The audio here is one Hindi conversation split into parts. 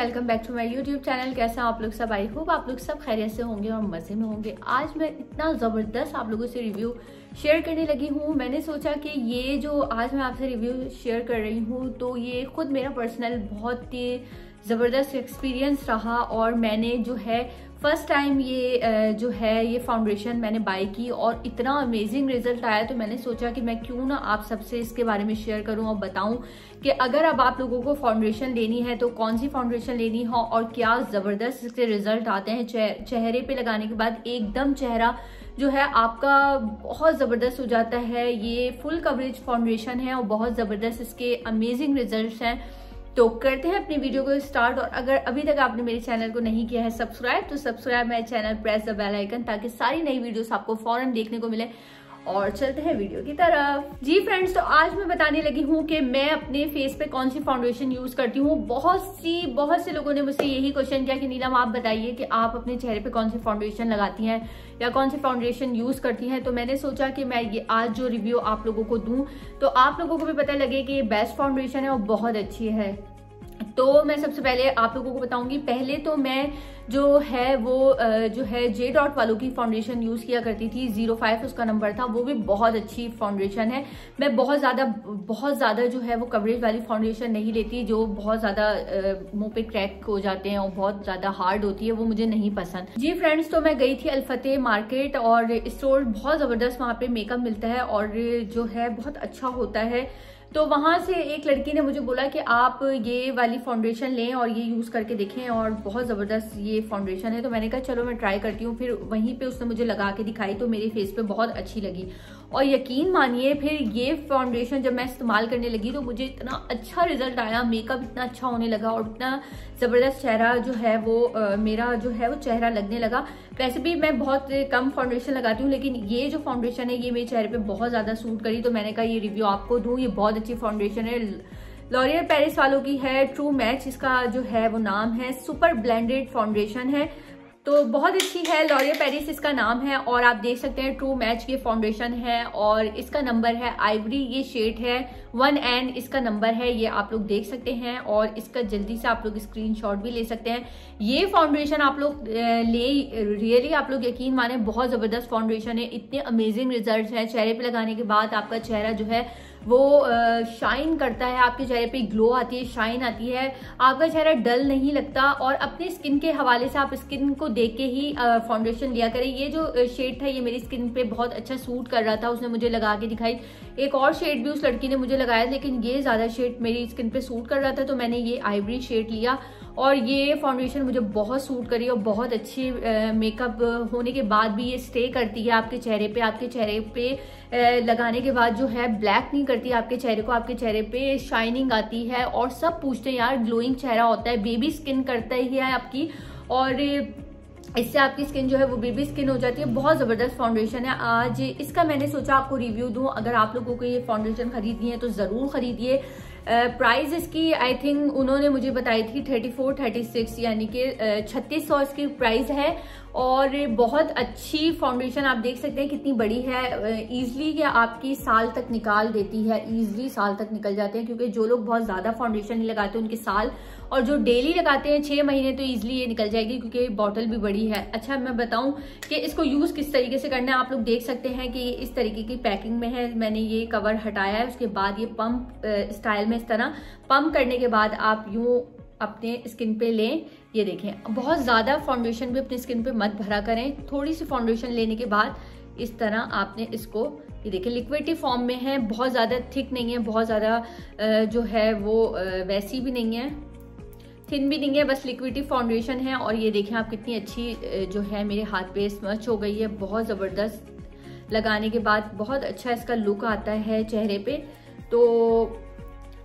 Welcome back to my YouTube channel. कैसे हैं आप लोग सब? आई होप आप लोग सब खैरियत से होंगे और मज़े में होंगे। आज मैं इतना ज़बरदस्त आप लोगों से रिव्यू शेयर करने लगी हूँ। मैंने सोचा कि ये जो आज मैं आपसे रिव्यू शेयर कर रही हूँ तो ये खुद मेरा पर्सनल बहुत ही ज़बरदस्त एक्सपीरियंस रहा और मैंने जो है फर्स्ट टाइम ये फाउंडेशन मैंने बाय की और इतना अमेजिंग रिजल्ट आया, तो मैंने सोचा कि मैं क्यों ना आप सबसे इसके बारे में शेयर करूं और बताऊं कि अगर अब आप लोगों को फाउंडेशन लेनी है तो कौन सी फाउंडेशन लेनी हो और क्या ज़बरदस्त इसके रिजल्ट आते हैं। चेहरे पे लगाने के बाद एकदम चेहरा जो है आपका बहुत ज़बरदस्त हो जाता है। ये फुल कवरेज फाउंडेशन है और बहुत ज़बरदस्त इसके अमेजिंग रिजल्ट्स हैं। तो करते हैं अपनी वीडियो को स्टार्ट। और अगर अभी तक आपने मेरे चैनल को नहीं किया है सब्सक्राइब, तो subscribe my channel, press the bell icon ताकि सारी नई वीडियोस आपको फौरन देखने को मिले। और चलते हैं वीडियो की तरफ। जी फ्रेंड्स, तो आज मैं बताने लगी हूँ कि मैं अपने फेस पे कौन सी फाउंडेशन यूज करती हूँ। बहुत से लोगों ने मुझसे यही क्वेश्चन किया कि नीलम आप बताइए कि आप अपने चेहरे पे कौन सी फाउंडेशन लगाती हैं या कौन सी फाउंडेशन यूज करती हैं। तो मैंने सोचा कि मैं ये आज जो रिव्यू आप लोगों को दूं तो आप लोगों को भी पता लगे कि ये बेस्ट फाउंडेशन है और बहुत अच्छी है। तो मैं सबसे पहले आप लोगों को बताऊंगी। पहले तो मैं जो है जे डॉट वालों की फाउंडेशन यूज किया करती थी, 05 उसका नंबर था। वो भी बहुत अच्छी फाउंडेशन है। मैं बहुत ज्यादा जो है वो कवरेज वाली फाउंडेशन नहीं लेती, जो बहुत ज्यादा मुंह पे क्रैक हो जाते हैं और बहुत ज्यादा हार्ड होती है, वो मुझे नहीं पसंद। जी फ्रेंड्स, तो मैं गई थी अल-फतेह मार्केट और स्टोर बहुत जबरदस्त वहाँ पे मेकअप मिलता है और जो है बहुत अच्छा होता है। तो वहां से एक लड़की ने मुझे बोला कि आप ये वाली फाउंडेशन लें और ये यूज करके देखें और बहुत ज़बरदस्त ये फाउंडेशन है। तो मैंने कहा चलो मैं ट्राई करती हूँ। फिर वहीं पे उसने मुझे लगा के दिखाई तो मेरे फेस पे बहुत अच्छी लगी और यकीन मानिए फिर ये फाउंडेशन जब मैं इस्तेमाल करने लगी तो मुझे इतना अच्छा रिजल्ट आया, मेकअप इतना अच्छा होने लगा और इतना ज़बरदस्त चेहरा जो है वो मेरा जो है वो चेहरा लगने लगा। वैसे भी मैं बहुत कम फाउंडेशन लगाती हूँ, लेकिन ये जो फाउंडेशन है ये मेरे चेहरे पे बहुत ज़्यादा सूट करी। तो मैंने कहा ये रिव्यू आपको दूँ। ये बहुत अच्छी फाउंडेशन है, लॉरियल पेरिस वालों की है, ट्रू मैच इसका जो है वो नाम है। सुपर ब्लेंडेड फाउंडेशन है तो बहुत अच्छी है। लॉरियल पेरिस इसका नाम है और आप देख सकते हैं ट्रू मैच ये फाउंडेशन है और इसका नंबर है आइवरी, ये शेड है 1N इसका नंबर है, ये आप लोग देख सकते हैं। और इसका जल्दी से आप लोग स्क्रीनशॉट भी ले सकते हैं। ये फाउंडेशन आप लोग रियली आप लोग यकीन माने बहुत ज़बरदस्त फाउंडेशन है। इतने अमेजिंग रिजल्ट्स हैं। चेहरे पे लगाने के बाद आपका चेहरा जो है वो शाइन करता है, आपके चेहरे पे ग्लो आती है, शाइन आती है, आपका चेहरा डल नहीं लगता। और अपने स्किन के हवाले से आप स्किन को देख के ही फाउंडेशन लिया करें। ये जो शेड था ये मेरी स्किन पे बहुत अच्छा सूट कर रहा था, उसने मुझे लगा के दिखाई। एक और शेड भी उस लड़की ने मुझे लगाया, लेकिन ये ज़्यादा शेड मेरी स्किन पे सूट कर रहा था तो मैंने ये आइवरी शेड लिया और ये फाउंडेशन मुझे बहुत सूट करी और बहुत अच्छी मेकअप होने के बाद भी ये स्टे करती है आपके चेहरे पे। आपके चेहरे पे लगाने के बाद जो है ब्लैक नहीं करती आपके चेहरे को, आपके चेहरे पे शाइनिंग आती है। और सब पूछते हैं यार ग्लोइंग चेहरा होता है, बेबी स्किन करता ही है आपकी और इससे आपकी स्किन जो है वो बेबी स्किन हो जाती है। बहुत ज़बरदस्त फाउंडेशन है। आज इसका मैंने सोचा आपको रिव्यू दूं। अगर आप लोगों को ये फाउंडेशन खरीदनी है तो ज़रूर खरीदिए। प्राइस इसकी आई थिंक उन्होंने मुझे बताई थी 34-36 यानी कि 3600 इसकी प्राइस है। और बहुत अच्छी फाउंडेशन आप देख सकते हैं कितनी बड़ी है। ईजिली ये आपकी साल तक निकाल देती है, ईजिली साल तक निकल जाते हैं, क्योंकि जो लोग बहुत ज़्यादा फाउंडेशन नहीं लगाते उनके साल, और जो डेली लगाते हैं 6 महीने, तो ईजिली ये निकल जाएगी क्योंकि बॉटल भी बड़ी है। अच्छा मैं बताऊं कि इसको यूज़ किस तरीके से करना है। आप लोग देख सकते हैं कि इस तरीके की पैकिंग में है। मैंने ये कवर हटाया है, उसके बाद ये पंप स्टाइल में इस तरह पंप करने के बाद आप यूँ अपने स्किन पे लें। ये देखें, बहुत ज़्यादा फाउंडेशन भी अपनी स्किन पे मत भरा करें। थोड़ी सी फाउंडेशन लेने के बाद इस तरह आपने इसको, ये देखें लिक्विडी फॉर्म में है, बहुत ज़्यादा थिक नहीं है, बहुत ज़्यादा जो है वो वैसी भी नहीं है, थिन भी नहीं है, बस लिक्विडी फाउंडेशन है। और ये देखें आप कितनी अच्छी जो है मेरे हाथ पे स्मच हो गई है। बहुत ज़बरदस्त लगाने के बाद बहुत अच्छा इसका लुक आता है चेहरे पे। तो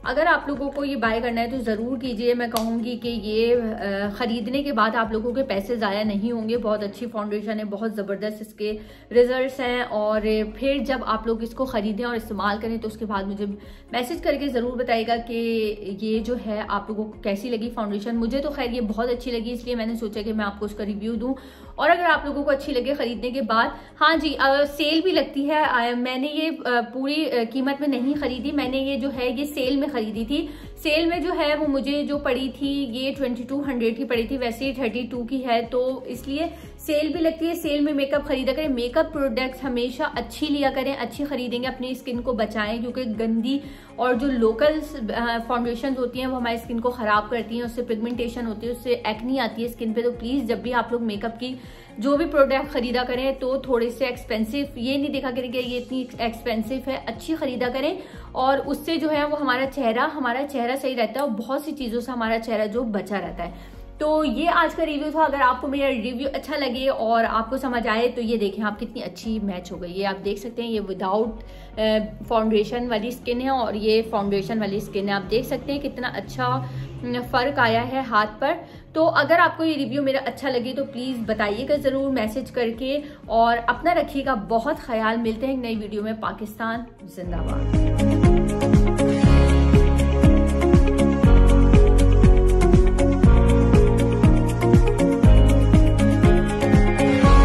अगर आप लोगों को ये बाय करना है तो ज़रूर कीजिए। मैं कहूँगी कि ये ख़रीदने के बाद आप लोगों के पैसे ज़ाया नहीं होंगे। बहुत अच्छी फाउंडेशन है, बहुत ज़बरदस्त इसके रिजल्ट्स हैं। और फिर जब आप लोग इसको ख़रीदें और इस्तेमाल करें तो उसके बाद मुझे मैसेज करके ज़रूर बताइएगा कि ये जो है आप लोगों को कैसी लगी फाउंडेशन। मुझे तो खैर ये बहुत अच्छी लगी, इसलिए मैंने सोचा कि मैं आपको उसका रिव्यू दूँ। और अगर आप लोगों को अच्छी लगे ख़रीदने के बाद, हाँ जी सेल भी लगती है। मैंने ये पूरी कीमत में नहीं ख़रीदी, मैंने ये जो है ये सेल में ख़रीदी थी। सेल में जो है वो मुझे जो पड़ी थी ये 2200 की पड़ी थी, वैसे ही 32 की है, तो इसलिए सेल भी लगती है। सेल में मेकअप खरीदा करें, मेकअप प्रोडक्ट्स हमेशा अच्छी लिया करें, अच्छी खरीदेंगे अपनी स्किन को बचाएं, क्योंकि गंदी और जो लोकल फाउंडेशन होती हैं वो हमारी स्किन को खराब करती हैं, उससे पिगमेंटेशन होती है, उससे एक्नी आती है स्किन पे। तो प्लीज जब भी आप लोग मेकअप की जो भी प्रोडक्ट खरीदा करें तो थोड़े से एक्सपेंसिव, ये नहीं देखा करें कि ये इतनी एक्सपेंसिव है, अच्छी खरीदा करें, और उससे जो है वो हमारा चेहरा सही रहता है और बहुत सी चीजों से हमारा चेहरा जो बचा रहता है। तो ये आज का रिव्यू था। अगर आपको मेरा रिव्यू अच्छा लगे और आपको समझ आए तो ये देखें आप कितनी अच्छी मैच हो गई। ये आप देख सकते हैं, ये विदाउट फाउंडेशन वाली स्किन है और ये फाउंडेशन वाली स्किन है। आप देख सकते हैं कितना अच्छा फर्क आया है हाथ पर। तो अगर आपको ये रिव्यू मेरा अच्छा लगे तो प्लीज बताइएगा जरूर मैसेज करके, और अपना रखिएगा बहुत ख्याल। मिलते हैं एक नई वीडियो में। पाकिस्तान जिंदाबाद।